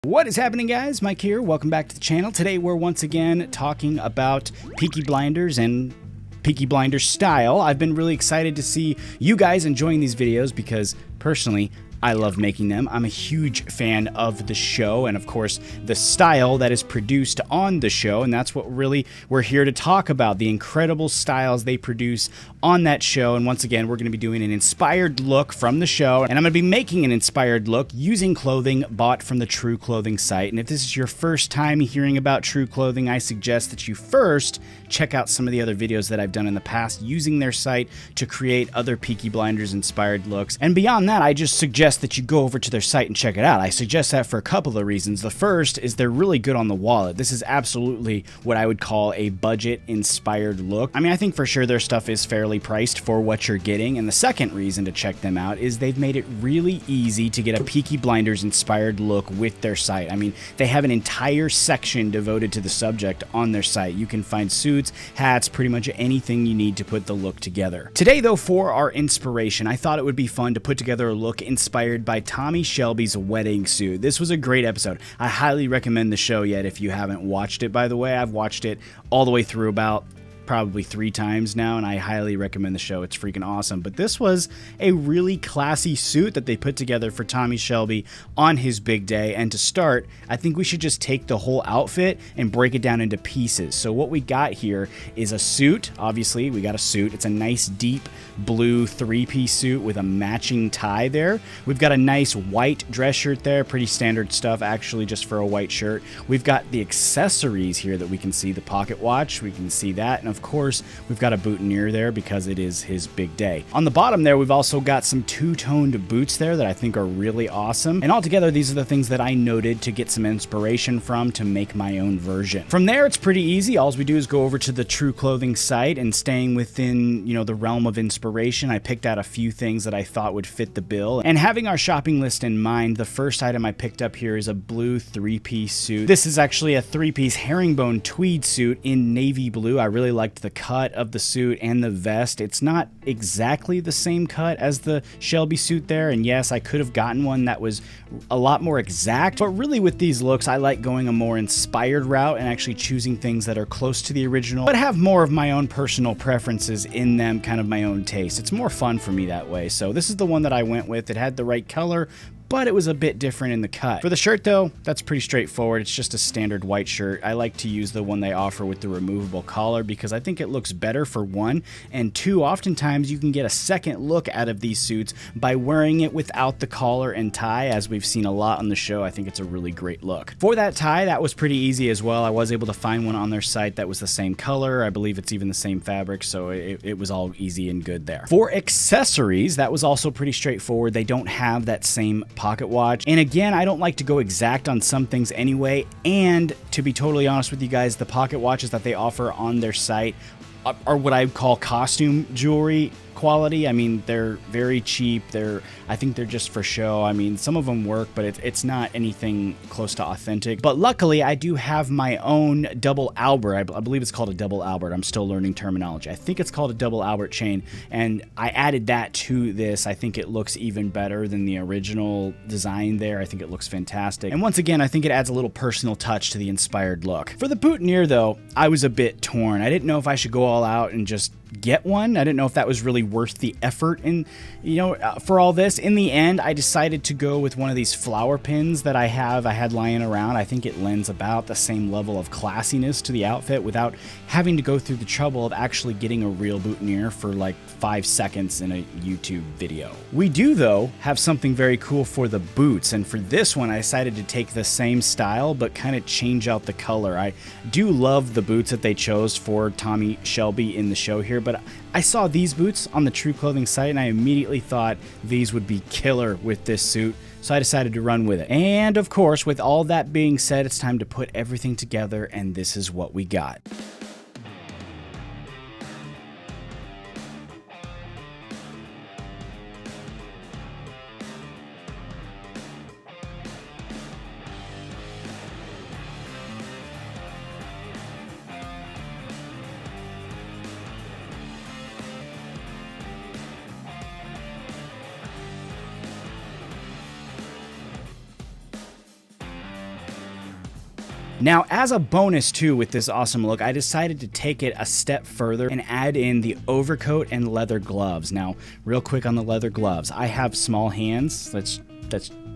What is happening, guys? Mike here. Welcome back to the channel. Today we're once again talking about Peaky Blinders and Peaky Blinders style. I've been really excited to see you guys enjoying these videos because personally I love making them. I'm a huge fan of the show and of course the style that is produced on the show, and that's what really we're here to talk about, the incredible styles they produce on that show. And once again, we're going to be doing an inspired look from the show, and I'm going to be making an inspired look using clothing bought from the Tru Clothing site. And if this is your first time hearing about Tru Clothing, I suggest that you first check out some of the other videos that I've done in the past using their site to create other Peaky Blinders inspired looks. And beyond that, I just suggest that you go over to their site and check it out. I suggest that for a couple of reasons. The first is they're really good on the wallet. This is absolutely what I would call a budget inspired look. I mean, I think for sure their stuff is fairly priced for what you're getting. And the second reason to check them out is they've made it really easy to get a Peaky Blinders inspired look with their site. I mean, they have an entire section devoted to the subject on their site. You can find suits, hats, pretty much anything you need to put the look together. Today though, for our inspiration, I thought it would be fun to put together a look inspired by Tommy Shelby's wedding suit. This was a great episode. I highly recommend the show yet if you haven't watched it. By the way, I've watched it all the way through about probably 3 times now, and I highly recommend the show. It's freaking awesome. But this was a really classy suit that they put together for Tommy Shelby on his big day. And to start, I think we should just take the whole outfit and break it down into pieces. So what we got here is a suit. Obviously, we got a suit. It's a nice deep blue 3-piece suit with a matching tie there. We've got a nice white dress shirt there. Pretty standard stuff, actually, just for a white shirt. We've got the accessories here that we can see. The pocket watch, we can see that. And of course, we've got a boutonniere there because it is his big day. On the bottom there, we've also got some two-toned boots there that I think are really awesome. And altogether, these are the things that I noted to get some inspiration from to make my own version. From there, it's pretty easy. All we do is go over to the Tru Clothing site, and staying within, the realm of inspiration, I picked out a few things that I thought would fit the bill. And having our shopping list in mind, the first item I picked up here is a blue 3-piece suit. This is actually a 3-piece herringbone tweed suit in navy blue. I really liked the cut of the suit and the vest. It's not exactly the same cut as the Shelby suit there, and yes, I could have gotten one that was a lot more exact, but really with these looks, I like going a more inspired route and actually choosing things that are close to the original, but have more of my own personal preferences in them, kind of my own taste. It's more fun for me that way. So this is the one that I went with. It had the right color, but it was a bit different in the cut. For the shirt though, that's pretty straightforward. It's just a standard white shirt. I like to use the one they offer with the removable collar because I think it looks better, for one, and two, oftentimes you can get a second look out of these suits by wearing it without the collar and tie, as we've seen a lot on the show. I think it's a really great look. For that tie, that was pretty easy as well. I was able to find one on their site that was the same color. I believe it's even the same fabric, so it was all easy and good there. For accessories, that was also pretty straightforward. They don't have that same pocket watch, and again, I don't like to go exact on some things anyway, and to be totally honest with you guys, the pocket watches that they offer on their site are what I call costume jewelry quality. I mean, they're very cheap. I think they're just for show. I mean, some of them work, but it's not anything close to authentic. But luckily, I do have my own double Albert. I believe it's called a double Albert. I'm still learning terminology. I think it's called a double Albert chain, and I added that to this. I think it looks even better than the original design there. I think it looks fantastic. And once again, I think it adds a little personal touch to the inspired look. For the boutonniere, though, I was a bit torn. I didn't know if I should go all out and just get one. I didn't know if that was really worth the effort in, for all this. In the end, I decided to go with one of these flower pins that I had lying around. I think it lends about the same level of classiness to the outfit without having to go through the trouble of actually getting a real boutonniere for like 5 seconds in a YouTube video. We do, though, have something very cool for the boots, and for this one, I decided to take the same style but kind of change out the color. I do love the boots that they chose for Tommy Shelby in the show here, but I saw these boots on the Tru Clothing site, and I immediately thought these would be killer with this suit, so I decided to run with it. And of course, with all that being said, it's time to put everything together, and this is what we got. Now, as a bonus too with this awesome look, I decided to take it a step further and add in the overcoat and leather gloves. Now, real quick on the leather gloves, I have small hands. That's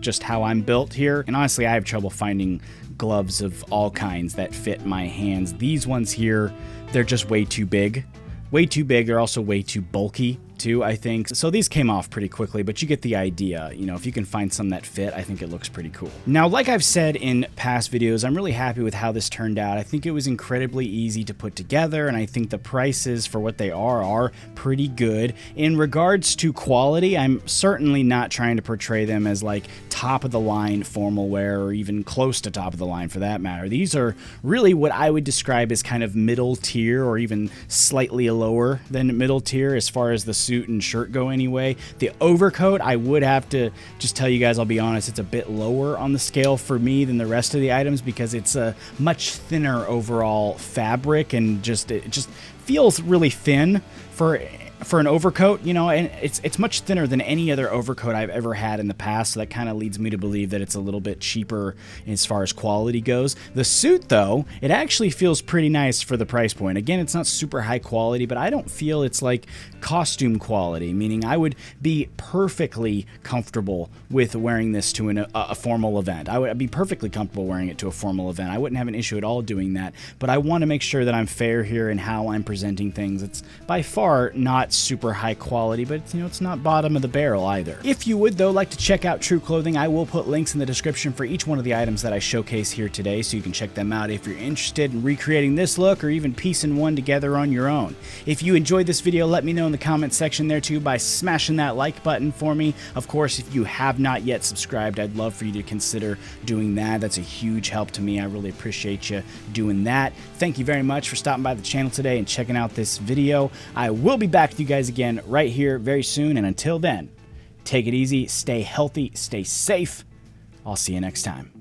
just how I'm built here. And honestly, I have trouble finding gloves of all kinds that fit my hands. These ones here, they're just way too big. Way too big. They're also way too bulky too, I think. So these came off pretty quickly, but you get the idea. You know, if you can find some that fit, I think it looks pretty cool. Now, like I've said in past videos, I'm really happy with how this turned out. I think it was incredibly easy to put together, and I think the prices for what they are pretty good. In regards to quality, I'm certainly not trying to portray them as like top of the line formal wear, or even close to top of the line for that matter. These are really what I would describe as kind of middle tier, or even slightly lower than middle tier as far as the suit and shirt go anyway. The overcoat, I would have to just tell you guys, I'll be honest, it's a bit lower on the scale for me than the rest of the items, because it's a much thinner overall fabric, and it just feels really thin for an overcoat, you know, and it's much thinner than any other overcoat I've ever had in the past, so that kind of leads me to believe that it's a little bit cheaper as far as quality goes. The suit, though, it actually feels pretty nice for the price point. Again, it's not super high quality, but I don't feel it's like costume quality, meaning I would be perfectly comfortable with wearing this to a formal event. I would be perfectly comfortable wearing it to a formal event. I wouldn't have an issue at all doing that, but I want to make sure that I'm fair here in how I'm presenting things. It's by far not super high quality, but you know, it's not bottom of the barrel either. If you would though like to check out Tru Clothing, I will put links in the description for each one of the items that I showcase here today, so you can check them out if you're interested in recreating this look or even piecing one together on your own. If you enjoyed this video, let me know in the comment section there too by smashing that like button for me. Of course, if you have not yet subscribed, I'd love for you to consider doing that. That's a huge help to me. I really appreciate you doing that. Thank you very much for stopping by the channel today and checking out this video. I will be back with you guys again right here very soon, and until then, take it easy, stay healthy, stay safe. I'll see you next time.